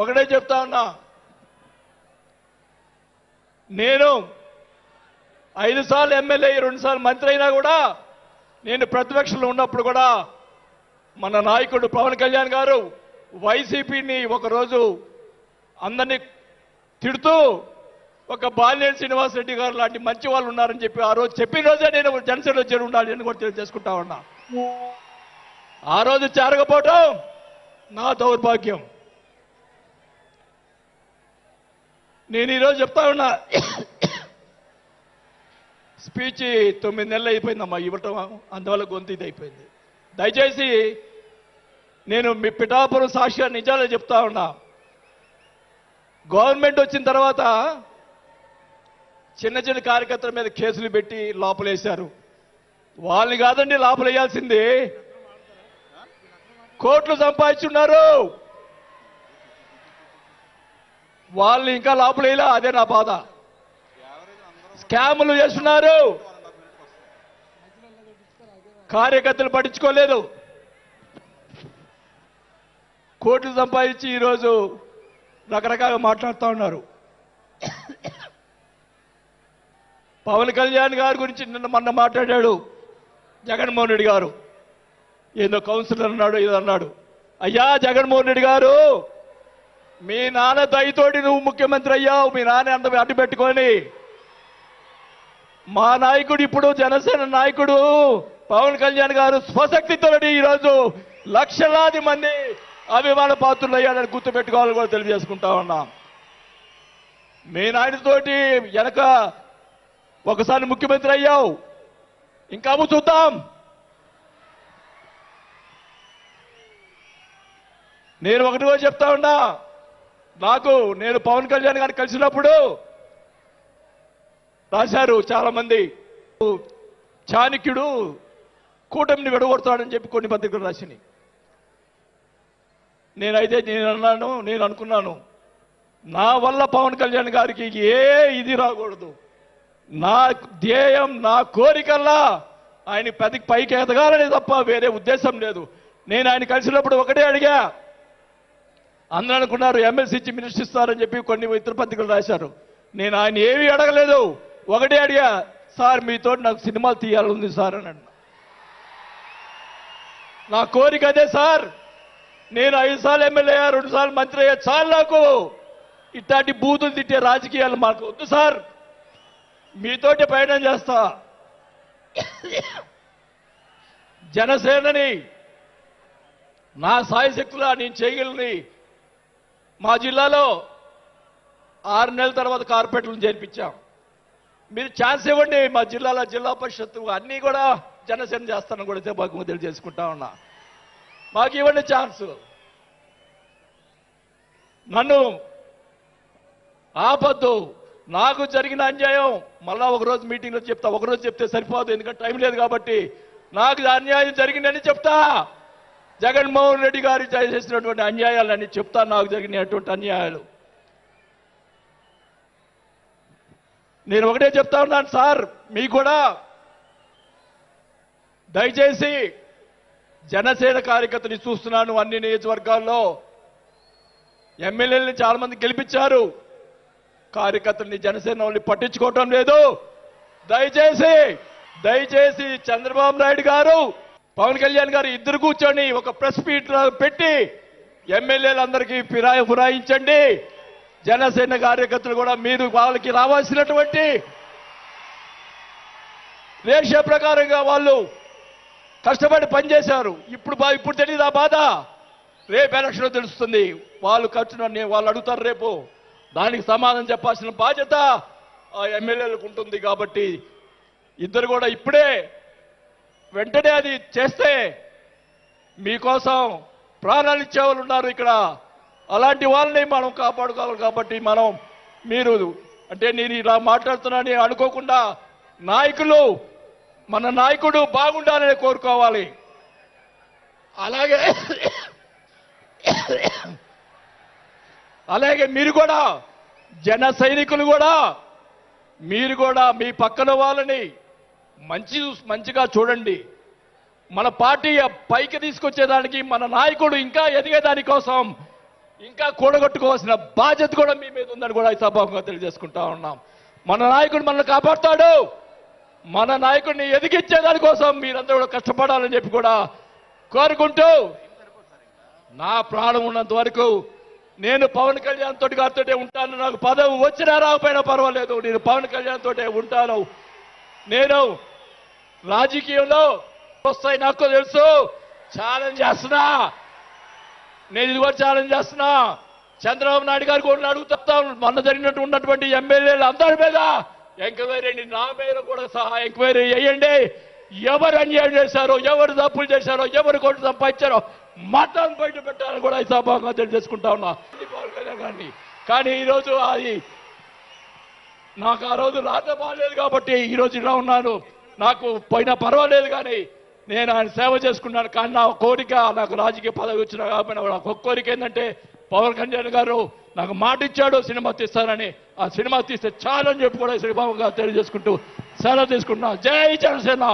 ఒకటే చెప్తా ఉన్నా, నేను 5 సార్లు ఎమ్మెల్యే 2 సార్లు మంత్రి అయినా కూడా నేను ప్రతిపక్షంలో ఉన్నప్పుడు కూడా మన నాయకుడు పవన్ కళ్యాణ్ గారు వైసీపీని ఒకరోజు అందరినీ తిడుతూ ఒక బాలినేని శ్రీనివాసరెడ్డి గారు లాంటి మంచి వాళ్ళు ఉన్నారని చెప్పి ఆ రోజు చెప్పిన రోజే నేను జనసేనలో చేరి ఉండాలి అని కూడా తెలియజేసుకుంటా ఉన్నా. ఆ రోజు చేరకపోవటం నా దౌర్భాగ్యం. నేను ఈరోజు చెప్తా ఉన్నా, స్పీచ్ 9 నెలలు అయిపోయిందమ్మా ఇవ్వటం, అందువల్ల గొంతు ఇది అయిపోయింది. దయచేసి నేను మీ పిఠాపురం సాక్షిగా నిజాలే చెప్తా ఉన్నా. గవర్నమెంట్ వచ్చిన తర్వాత చిన్న చిన్న కార్యకర్తల మీద కేసులు పెట్టి లోపలేశారు. వాళ్ళని కాదండి లోపలేయాల్సింది, కోట్లు సంపాదించున్నారు, వాళ్ళని ఇంకా లోపలేలా. అదే నా బాధ. స్కాములు చేస్తున్నారు, కార్యకర్తలు పట్టించుకోలేదు, కోట్లు సంపాదించి ఈరోజు రకరకాలుగా మాట్లాడుతూ ఉన్నారు. పవన్ కళ్యాణ్ గారి గురించి మొన్న మాట్లాడాడు జగన్మోహన్ రెడ్డి గారు, ఏదో కౌన్సిలర్ అన్నాడు, ఏదో అన్నాడు. అయ్యా జగన్మోహన్ రెడ్డి గారు, మీ నాన్న దయతోటి నువ్వు ముఖ్యమంత్రి అయ్యావు, మీ నాన్న అంత అడ్డు పెట్టుకొని. మా నాయకుడు ఇప్పుడు జనసేన నాయకుడు పవన్ కళ్యాణ్ గారు స్వశక్తితో ఈరోజు లక్షలాది మంది అభిమాన పాత్రులు అయ్యాడని గుర్తుపెట్టుకోవాలని కూడా తెలియజేసుకుంటా ఉన్నాం. మీ నాయనతోటి వెనక ఒకసారి ముఖ్యమంత్రి అయ్యావు, ఇంకా చూద్దాం. నేను ఒకటి కూడా చెప్తా ఉన్నా, నేను పవన్ కళ్యాణ్ గారిని కలిసినప్పుడు రాశారు చాలా మంది, చాణక్యుడు కూటమిని విడగొడతాడని చెప్పి కొన్ని పత్రికలు రాసినాయి. నేను అనుకున్నాను, నా వల్ల పవన్ కళ్యాణ్ గారికి ఏ ఇది రాకూడదు. నా ధ్యేయం, నా కోరికల్లా ఆయన పైకి ఎదగాలని తప్ప వేరే ఉద్దేశం లేదు. నేను ఆయన కలిసినప్పుడు ఒకటే అడిగా, అందరూ అనుకున్నారు ఎమ్మెల్సీ ఇచ్చి మినిస్టర్ ఇస్తారని చెప్పి కొన్ని ఇతర పత్రికలు రాశారు. నేను ఆయన ఏమీ అడగలేదు, ఒకటే అడిగా, సార్ మీతో నాకు సినిమాలు తీయాలని సార్ అని అన్నా. నా కోరిక అదే సార్. నేను 5 సార్లు ఎమ్మెల్యే అయ్యా, 2 సార్లు మంత్రి అయ్యా, చాలు నాకు ఇట్లాంటి బూతులు తిట్టే రాజకీయాలు మాకు వద్దు సార్, మీతోటి ప్రయాణం చేస్తా. జనసేనని నా సాయశక్తులా నేను చేయగలని. మా జిల్లాలో 6 నెలల తర్వాత కార్పొరేట్లను చేర్పించాం. మీరు ఛాన్స్ ఇవ్వండి, మా జిల్లాలో జిల్లా పరిషత్తు అన్నీ కూడా జనసేన చేస్తానని కూడా మాకు తెలియజేసుకుంటా ఉన్నా. మాకు ఇవ్వండి ఛాన్స్. నన్ను ఆపద్దు. నాకు జరిగిన అన్యాయం మళ్ళా ఒకరోజు మీటింగ్లో చెప్తా. ఒకరోజు చెప్తే సరిపోదు, ఎందుకంటే టైం లేదు కాబట్టి. నాకు అన్యాయం జరిగిందని చెప్తా. జగన్మోహన్ రెడ్డి గారు చేసినటువంటి అన్యాయాలని చెప్తా, నాకు జరిగినటువంటి అన్యాయాలు. నేను ఒకటే చెప్తా ఉన్నాను సార్, మీకు కూడా దయచేసి జనసేన కార్యకర్తని చూస్తున్నాను. అన్ని నియోజకవర్గాల్లో ఎమ్మెల్యేలని చాలా మంది గెలిపించారు, కార్యకర్తల్ని జనసేన వాళ్ళని పట్టించుకోవటం లేదు. దయచేసి చంద్రబాబు నాయుడు గారు, పవన్ కళ్యాణ్ గారు ఇద్దరు కూర్చొని ఒక ప్రెస్ మీట్ పెట్టి ఎమ్మెల్యేలందరికీ ఫిరాయించండి. జనసేన కార్యకర్తలు కూడా మీరు వాళ్ళకి రావాల్సినటువంటి రేషియో ప్రకారంగా వాళ్ళు కష్టపడి పనిచేశారు. ఇప్పుడు తెలియదు ఆ బాధ, రేపు ఎలక్షన్ తెలుస్తుంది. వాళ్ళు ఖర్చుని వాళ్ళు అడుగుతారు, రేపు దానికి సమాధానం చెప్పాల్సిన బాధ్యత ఆ ఎమ్మెల్యేలకు ఉంటుంది. కాబట్టి ఇద్దరు కూడా ఇప్పుడే వెంటనే అది చేస్తే మీకోసం ప్రాణాలు ఇచ్చేవాళ్ళు ఉన్నారు ఇక్కడ. అలాంటి వాళ్ళని మనం కాపాడుకోవాలి. కాబట్టి మీరు అంటే నేను ఇలా మాట్లాడుతున్నానని అనుకోకుండా మన నాయకుడు బాగుండాలని కోరుకోవాలి. అలాగే మీరు కూడా జన సైనికులు కూడా మీరు కూడా మీ పక్కన వాళ్ళని మంచిగా చూడండి. మన పార్టీ పైకి తీసుకొచ్చేదానికి, మన నాయకుడు ఇంకా ఎదిగేదాని కోసం ఇంకా కూడగొట్టుకోవాల్సిన బాధ్యత కూడా మీ మీద ఉందని కూడా ఈ సభాముఖంగా తెలియజేసుకుంటా ఉన్నాం. మన నాయకుడు మనల్ని కాపాడుతాడు. మన నాయకుడిని ఎదిగించే దానికోసం మీరందరూ కూడా కష్టపడాలని చెప్పి కూడా కోరుకుంటూ, నా ప్రాణం ఉన్నంత వరకు నేను పవన్ కళ్యాణ్ తోటి గారితోటే ఉంటాను. నాకు పదవి వచ్చినా రాకపోయినా పర్వాలేదు, నేను పవన్ కళ్యాణ్ తోటే ఉంటాను. నేను రాజకీయంలో వస్తాయి నాకు తెలుసు. ఛాలెంజ్ చేస్తున్నా, నేను ఇది కూడా ఛాలెంజ్ చేస్తున్నా. చంద్రబాబు నాయుడు గారు కూడా అడుగుతాం, మొన్న జరిగినట్టు ఉన్నటువంటి ఎమ్మెల్యేలు అందరి మీద ఎంక్వైరీ, నా మీద కూడా సహా ఎంక్వైరీ చేయండి. ఎవరు అన్యాయం చేశారో, ఎవరు తప్పులు చేశారో, ఎవరు కోట్లు సంపాదించారో మొత్తం బయట పెట్టాలని కూడా ఈ సభాగా తెలియజేసుకుంటా ఉన్నా. కానీ ఈరోజు అది నాకు ఆ రోజు రాత బాగాలేదు కాబట్టి ఈరోజు ఇలా ఉన్నాను. నాకు పోయినా పర్వాలేదు, కానీ నేను ఆయన సేవ చేసుకున్నాను. కానీ నా కోరిక, నాకు రాజకీయ పదవి వచ్చినా కాబట్టి నాకు ఒక కోరిక ఏంటంటే, పవన్ కళ్యాణ్ గారు నాకు మాట ఇచ్చాడు సినిమా తీస్తానని. ఆ సినిమా తీస్తే చాలని చెప్పి కూడా శ్రీబాబు గారు తెలియజేసుకుంటూ సెలవు తీసుకుంటున్నా. జై జనసేన.